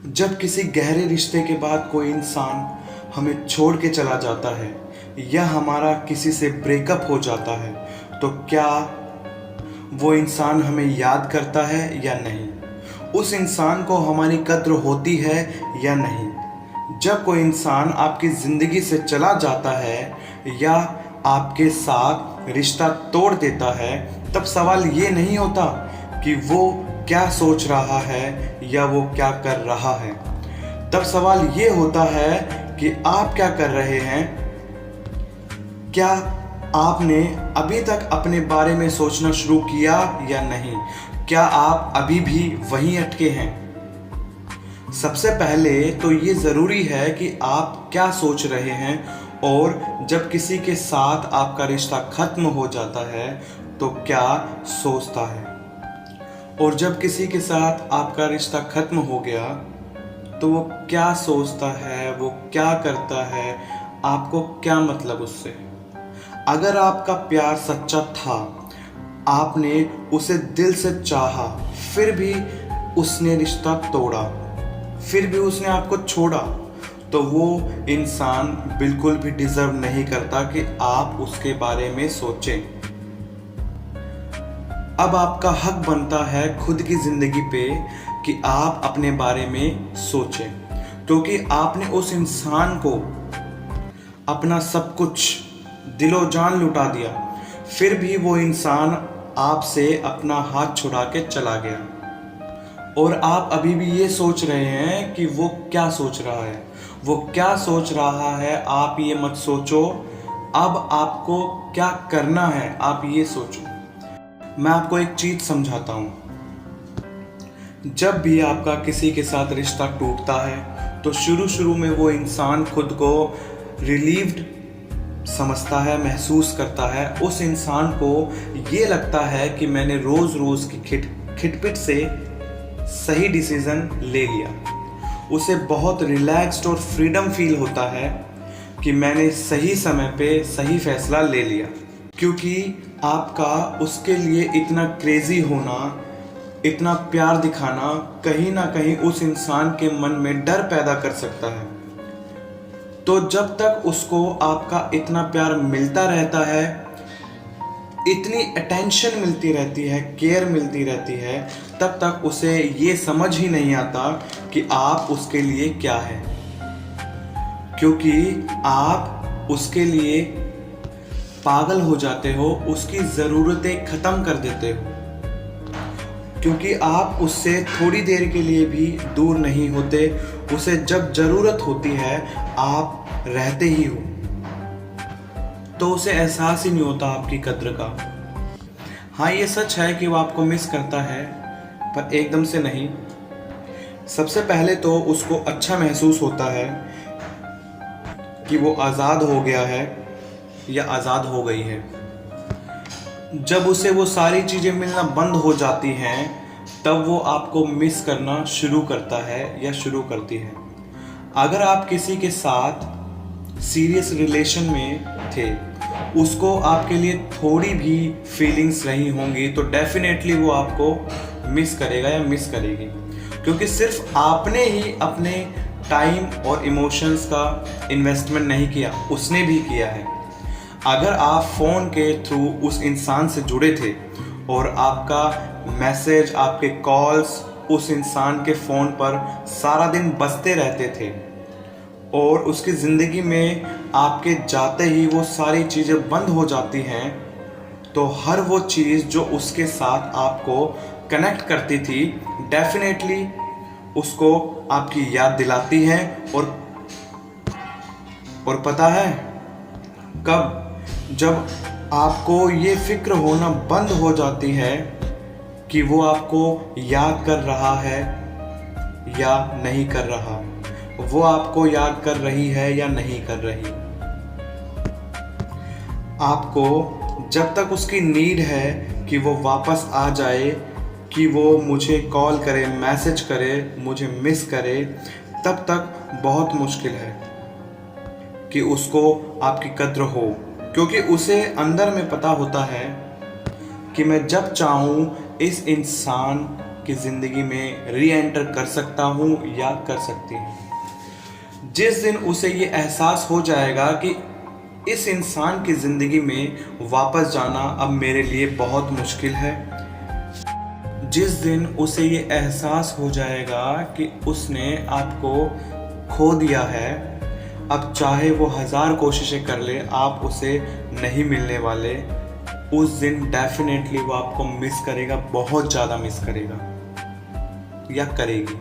जब किसी गहरे रिश्ते के बाद कोई इंसान हमें छोड़ के चला जाता है या हमारा किसी से ब्रेकअप हो जाता है, तो क्या वो इंसान हमें याद करता है या नहीं? उस इंसान को हमारी कद्र होती है या नहीं? जब कोई इंसान आपकी ज़िंदगी से चला जाता है या आपके साथ रिश्ता तोड़ देता है, तब सवाल ये नहीं होता कि वो क्या सोच रहा है या वो क्या कर रहा है। तब सवाल ये होता है कि आप क्या कर रहे हैं। क्या आपने अभी तक अपने बारे में सोचना शुरू किया या नहीं? क्या आप अभी भी वहीं अटके हैं? सबसे पहले तो ये ज़रूरी है कि आप क्या सोच रहे हैं, और जब किसी के साथ आपका रिश्ता ख़त्म हो जाता है तो क्या सोचता है, और जब किसी के साथ आपका रिश्ता ख़त्म हो गया तो वो क्या सोचता है, वो क्या करता है, आपको क्या मतलब उससे। अगर आपका प्यार सच्चा था, आपने उसे दिल से चाहा, फिर भी उसने रिश्ता तोड़ा, फिर भी उसने आपको छोड़ा, तो वो इंसान बिल्कुल भी डिज़र्व नहीं करता कि आप उसके बारे में सोचें। अब आपका हक बनता है खुद की ज़िंदगी पे कि आप अपने बारे में सोचें, क्योंकि आपने उस इंसान को अपना सब कुछ दिलो जान लुटा दिया, फिर भी वो इंसान आपसे अपना हाथ छुड़ा के चला गया, और आप अभी भी ये सोच रहे हैं कि वो क्या सोच रहा है, वो क्या सोच रहा है। आप ये मत सोचो, अब आपको क्या करना है आप ये सोचो। मैं आपको एक चीज़ समझाता हूँ। जब भी आपका किसी के साथ रिश्ता टूटता है तो शुरू में वो इंसान खुद को रिलीव्ड समझता है, महसूस करता है। उस इंसान को ये लगता है कि मैंने रोज़ की खिटपिट से सही डिसीज़न ले लिया। उसे बहुत रिलैक्स्ड और फ्रीडम फील होता है कि मैंने सही समय पे सही फैसला ले लिया, क्योंकि आपका उसके लिए इतना क्रेज़ी होना, इतना प्यार दिखाना कहीं ना कहीं उस इंसान के मन में डर पैदा कर सकता है। तो जब तक उसको आपका इतना प्यार मिलता रहता है, इतनी अटेंशन मिलती रहती है, केयर मिलती रहती है, तब तक उसे ये समझ ही नहीं आता कि आप उसके लिए क्या है, क्योंकि आप उसके लिए पागल हो जाते हो, उसकी ज़रूरतें ख़त्म कर देते हो, क्योंकि आप उससे थोड़ी देर के लिए भी दूर नहीं होते। उसे जब ज़रूरत होती है आप रहते ही हो, तो उसे एहसास ही नहीं होता आपकी कद्र का। हाँ, ये सच है कि वो आपको मिस करता है, पर एकदम से नहीं। सबसे पहले तो उसको अच्छा महसूस होता है कि वो आज़ाद हो गया है या आज़ाद हो गई है। जब उसे वो सारी चीज़ें मिलना बंद हो जाती हैं, तब वो आपको मिस करना शुरू करता है या शुरू करती है। अगर आप किसी के साथ सीरियस रिलेशन में थे, उसको आपके लिए थोड़ी भी फीलिंग्स रही होंगी, तो डेफिनेटली वो आपको मिस करेगा या मिस करेगी, क्योंकि सिर्फ आपने ही अपने टाइम और इमोशंस का इन्वेस्टमेंट नहीं किया, उसने भी किया है। अगर आप फ़ोन के थ्रू उस इंसान से जुड़े थे और आपका मैसेज, आपके कॉल्स उस इंसान के फ़ोन पर सारा दिन बजते रहते थे, और उसकी ज़िंदगी में आपके जाते ही वो सारी चीज़ें बंद हो जाती हैं, तो हर वो चीज़ जो उसके साथ आपको कनेक्ट करती थी, डेफिनेटली उसको आपकी याद दिलाती है। और पता है कब? जब आपको ये फिक्र होना बंद हो जाती है कि वो आपको याद कर रहा है या नहीं कर रहा, वो आपको याद कर रही है या नहीं कर रही। आपको जब तक उसकी नीड है कि वो वापस आ जाए, कि वो मुझे कॉल करे, मैसेज करे, मुझे मिस करे, तब तक बहुत मुश्किल है कि उसको आपकी कद्र हो, क्योंकि उसे अंदर में पता होता है कि मैं जब चाहूँ इस इंसान की ज़िंदगी में री एंटर कर सकता हूँ या कर सकती हूँ। जिस दिन उसे ये एहसास हो जाएगा कि इस इंसान की ज़िंदगी में वापस जाना अब मेरे लिए बहुत मुश्किल है, जिस दिन उसे ये एहसास हो जाएगा कि उसने आपको खो दिया है, अब चाहे वो 1000 कोशिशें कर ले आप उसे नहीं मिलने वाले, उस दिन डेफिनेटली वो आपको मिस करेगा, बहुत ज़्यादा मिस करेगा या करेगी।